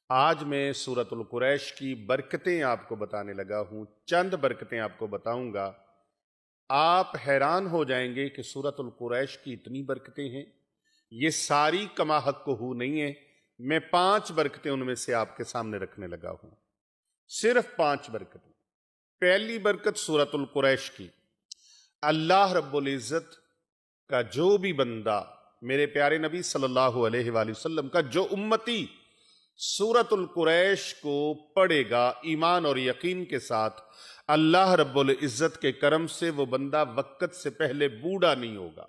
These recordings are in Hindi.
आज मैं सूरतुल कुरैश की बरकतें आपको बताने लगा हूं। चंद बरकतें आपको बताऊंगा। आप हैरान हो जाएंगे कि सूरतुल कुरैश की इतनी बरकतें हैं। ये सारी कमा हक हू नहीं है। मैं 5 बरकतें उनमें से आपके सामने रखने लगा हूं। सिर्फ 5 बरकतें। पहली बरकत सूरतुल कुरैश की, अल्लाह रब्बुल इज्जत का जो भी बंदा, मेरे प्यारे नबी सल्लल्लाहु अलैहि वसल्लम का जो उम्मती सूरतुल कुरैश को पढ़ेगा ईमान और यकीन के साथ, अल्लाह रब्बुल इज्जत के करम से वो बंदा वक्त से पहले बूढ़ा नहीं होगा,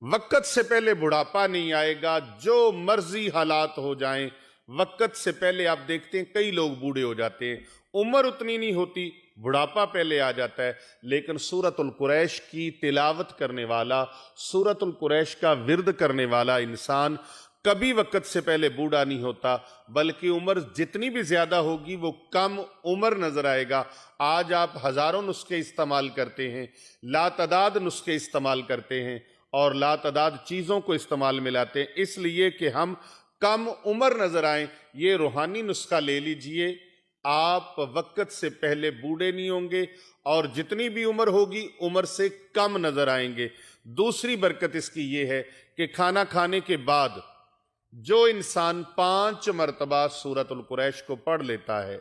वक्त से पहले बुढ़ापा नहीं आएगा। जो मर्जी हालात हो जाएं, वक्त से पहले आप देखते हैं कई लोग बूढ़े हो जाते हैं, उम्र उतनी नहीं होती, बुढ़ापा पहले आ जाता है। लेकिन सूरतुल कुरैश की तिलावत करने वाला, सूरतुल कुरैश का विर्द करने वाला इंसान कभी वक्त से पहले बूढ़ा नहीं होता, बल्कि उम्र जितनी भी ज्यादा होगी वो कम उम्र नजर आएगा। आज आप हजारों नुस्खे इस्तेमाल करते हैं, लातदाद नुस्खे इस्तेमाल करते हैं और लातदाद चीजों को इस्तेमाल में लाते हैं, इसलिए कि हम कम उम्र नजर आए। ये रूहानी नुस्खा ले लीजिए, आप वक्त से पहले बूढ़े नहीं होंगे और जितनी भी उम्र होगी उम्र से कम नजर आएंगे। दूसरी बरकत इसकी ये है कि खाना खाने के बाद जो इंसान 5 मरतबा सूरतुल कुरैश को पढ़ लेता है,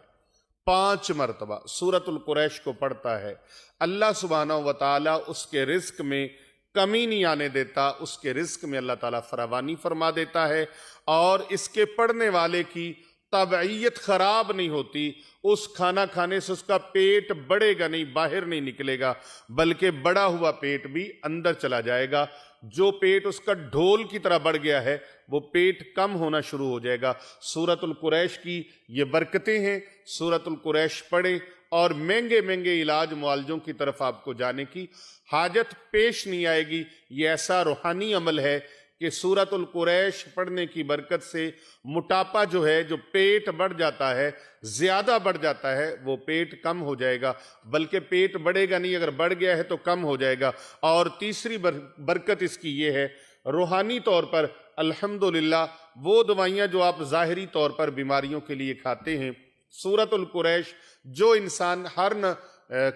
5 मरतबा सूरतुल कुरैश को पढ़ता है, अल्लाह सुब्हानहू व तआला उसके रिज्क में कमी नहीं आने देता, उसके रिज्क में अल्लाह ताला फरावानी फरमा देता है और इसके पढ़ने वाले की तबीयत खराब नहीं होती। उस खाना खाने से उसका पेट बढ़ेगा नहीं, बाहर नहीं निकलेगा, बल्कि बढ़ा हुआ पेट भी अंदर चला जाएगा। जो पेट उसका ढोल की तरह बढ़ गया है वो पेट कम होना शुरू हो जाएगा। सूरतुल कुरैश की ये बरकतें हैं। सूरतुल कुरैश पढ़ें और महंगे महंगे इलाज मुआलजों की तरफ आपको जाने की हाजत पेश नहीं आएगी। ये ऐसा रूहानी अमल है कि सूरतुल कुरैश पढ़ने की बरकत से मोटापा जो है, जो पेट बढ़ जाता है, ज्यादा बढ़ जाता है, वो पेट कम हो जाएगा, बल्कि पेट बढ़ेगा नहीं, अगर बढ़ गया है तो कम हो जाएगा। और तीसरी बरकत इसकी ये है, रूहानी तौर पर अल्हम्दुलिल्लाह वो दवाइयां जो आप जाहिरी तौर पर बीमारियों के लिए खाते हैं, सूरतुल कुरैश जो इंसान हर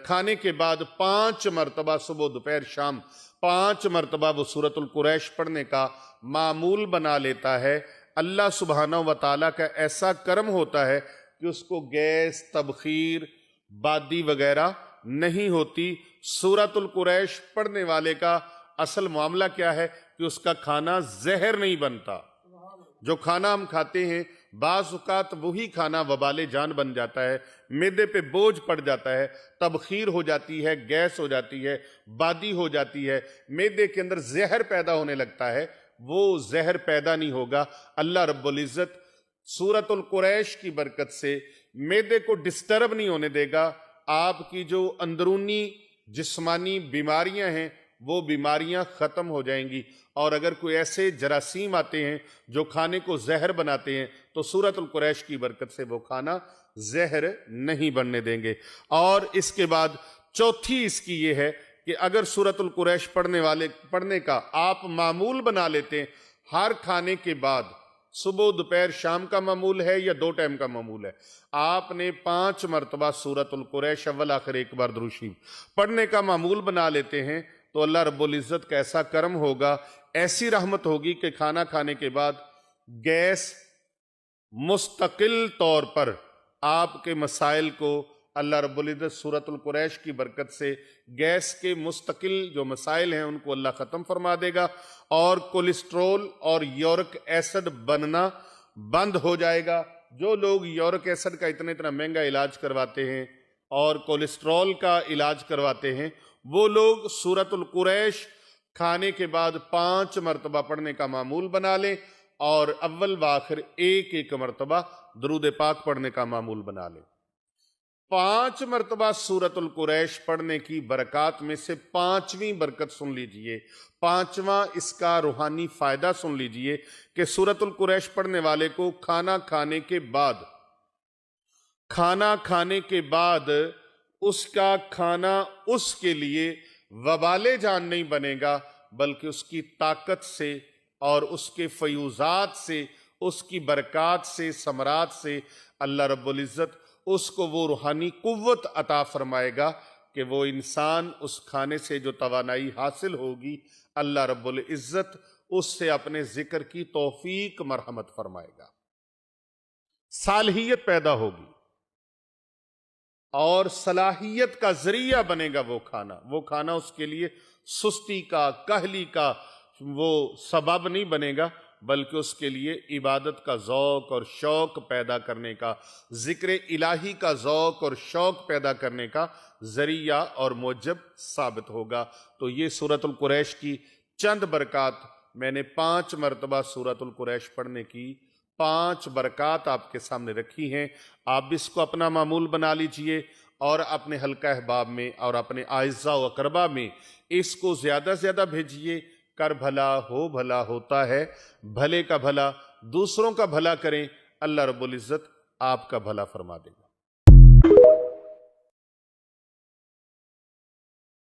खाने के बाद 5 मरतबा सुबह दोपहर शाम 5 मरतबा वो सूरतुल कुरैश पढ़ने का मामूल बना लेता है, अल्लाह सुब्हानहू व तआला का ऐसा करम होता है कि उसको गैस, तबखीर, बादी वगैरह नहीं होती। सूरतुल कुरैश पढ़ने वाले का असल मामला क्या है कि उसका खाना जहर नहीं बनता। जो खाना हम खाते हैं बाज़ औक़ात वही खाना वबाले जान बन जाता है, मैदे पे बोझ पड़ जाता है, तबखीर हो जाती है, गैस हो जाती है, बादी हो जाती है, मैदे के अंदर जहर पैदा होने लगता है। वो जहर पैदा नहीं होगा। अल्लाह रब्बुल इज़्ज़त सूरतुल कुरैश की बरकत से मैदे को डिस्टर्ब नहीं होने देगा। आपकी जो अंदरूनी जिस्मानी बीमारियां हैं वो बीमारियां खत्म हो जाएंगी। और अगर कोई ऐसे जरासीम आते हैं जो खाने को जहर बनाते हैं तो सूरतुल कुरैश की बरकत से वो खाना जहर नहीं बनने देंगे। और इसके बाद चौथी इसकी ये है कि अगर सूरतुल कुरैश पढ़ने का आप मामूल बना लेते हैं, हर खाने के बाद सुबह दोपहर शाम का मामूल है या 2 टाइम का मामूल है, आपने 5 मरतबा सूरतुल कुरैश अव्वल आखिर एक बार दुरूद शरीफ पढ़ने का मामूल बना लेते हैं तो अल्लाह रब्बुल इज़्ज़त का ऐसा करम होगा, ऐसी रहमत होगी कि खाना खाने के बाद गैस मुस्तकिल तौर पर आपके मसाइल को अल्लाह रब्बुल इज़्ज़त सूरतुल कुरैश की बरकत से गैस के मुस्तकिल जो मसाइल हैं उनको अल्लाह ख़त्म फरमा देगा और कोलेस्ट्रोल और यूरिक एसिड बनना बंद हो जाएगा। जो लोग यूरिक एसिड का इतना महंगा इलाज करवाते हैं और कोलेस्ट्रॉल का इलाज करवाते हैं, वो लोग सूरतुल कुरैश खाने के बाद 5 मरतबा पढ़ने का मामूल बना लें और अव्वल व आखिर एक मरतबा दुरूद पाक पढ़ने का मामूल बना लें। 5 मरतबा सूरतुल कुरैश पढ़ने की बरकत में से 5वीं बरकत सुन लीजिए, 5वां इसका रूहानी फायदा सुन लीजिए कि सूरतुल कुरैश पढ़ने वाले को खाना खाने के बाद उसका खाना उसके लिए वबाले जान नहीं बनेगा, बल्कि उसकी ताकत से और उसके फयूजात से उसकी बरक़ात से, समरात से अल्लाह रब्बुल इज़्ज़त उसको वो रूहानी कुव्वत अता फरमाएगा कि वो इंसान उस खाने से जो तवानाई हासिल होगी, अल्लाह रब्बुल इज़्ज़त उससे अपने जिक्र की तौफीक मरहमत फरमाएगा, सालहियत पैदा होगी और सलाहियत का जरिया बनेगा वो खाना उसके लिए सुस्ती का, कहली का वो सबब नहीं बनेगा, बल्कि उसके लिए इबादत का ज़ौक़ और शौक़ पैदा करने का, ज़िक्र इलाही का ज़ौक़ और शौक़ पैदा करने का ज़रिया और मूजब साबित होगा। तो ये सूरतुल कुरैश की चंद बरक़ात, मैंने 5 मरतबा सूरतुल कुरैश पढ़ने की 5 बरक़ात आपके सामने रखी हैं। आप इसको अपना मामूल बना लीजिए और अपने हल्का अहबाब में और अपने आइज़ा व अक़रबा में इसको ज़्यादा से ज़्यादा भेजिए। कर भला हो भला होता है, भले का भला दूसरों का भला करें, अल्लाह रब्बुल इज़्ज़त आपका भला फरमा देगा।